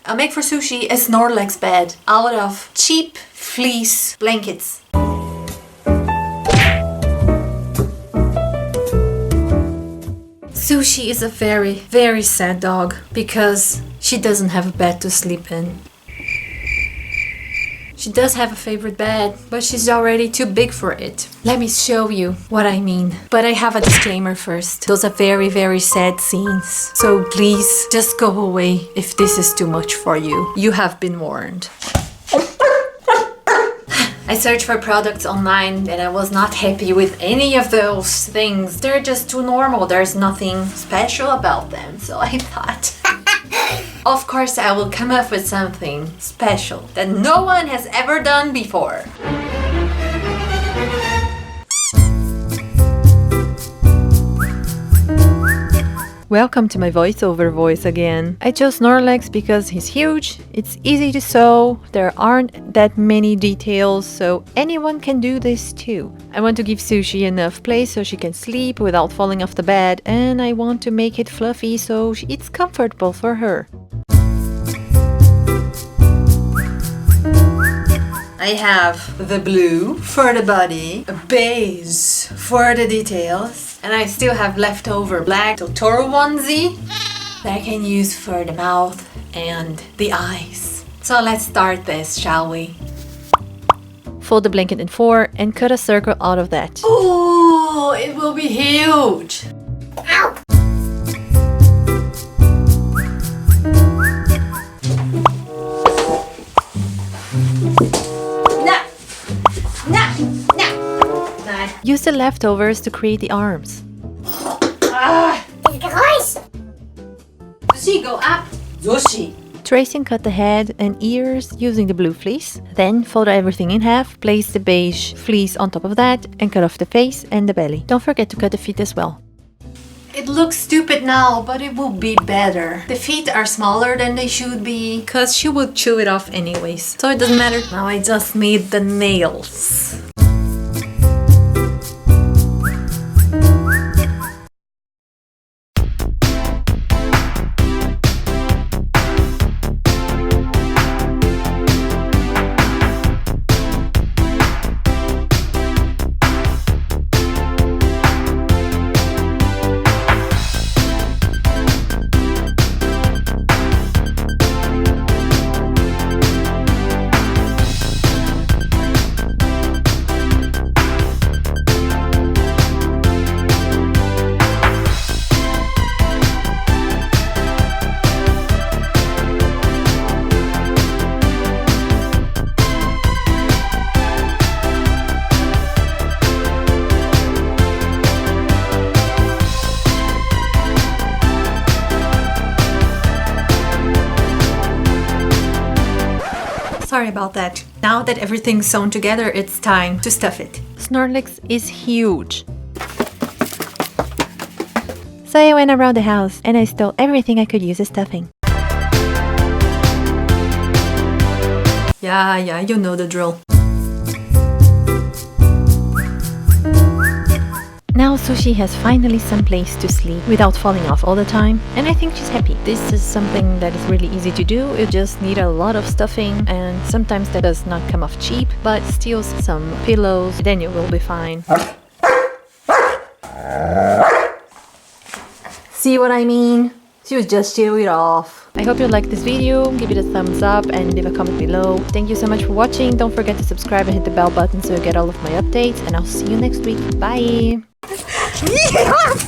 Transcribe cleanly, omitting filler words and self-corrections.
I'll make for Sushi a Snorlax bed out of cheap fleece blankets. Sushi is a very, very sad dog because she doesn't have a bed to sleep in. She does have a favorite bed, but she's already too big for it. Let me show you what I mean. But I have a disclaimer first. Those are very, very sad scenes. So please just go away if this is too much for you. You have been warned. I searched for products online and I was not happy with any of those things. They're just too normal. There's nothing special about them. So I thought, of course I will come up with something special that no one has ever done before. Welcome to my voiceover voice again. I chose Snorlax because he's huge, it's easy to sew, there aren't that many details, so anyone can do this too. I want to give Sushi enough place so she can sleep without falling off the bed, and I want to make it fluffy so it's comfortable for her. I have the blue for the body, a beige for the details, and I still have leftover black Totoro onesie that I can use for the mouth and the eyes. So let's start this, shall we? Fold the blanket in 4 and cut a circle out of that. Ooh, it will be huge! Ow! Use the leftovers to create the arms. Sushi, go up! Sushi! Trace and cut the head and ears using the blue fleece. Then fold everything in half, place the beige fleece on top of that, and cut off the face and the belly. Don't forget to cut the feet as well. It looks stupid now, but it will be better. The feet are smaller than they should be, because she will chew it off anyways. So it doesn't matter. Now I just made the nails. Sorry about that. Now that everything's sewn together, it's time to stuff it. Snorlax is huge. So I went around the house and I stole everything I could use as stuffing. Yeah, you know the drill. Now Sushi has finally some place to sleep without falling off all the time, and I think she's happy. This is something that is really easy to do. You just need a lot of stuffing, and sometimes that does not come off cheap, but steal some pillows, then you will be fine. See what I mean? She was just chew it off. I hope you liked this video, give it a thumbs up and leave a comment below. Thank you so much for watching. Don't forget to subscribe and hit the bell button so you get all of my updates, and I'll see you next week. Bye!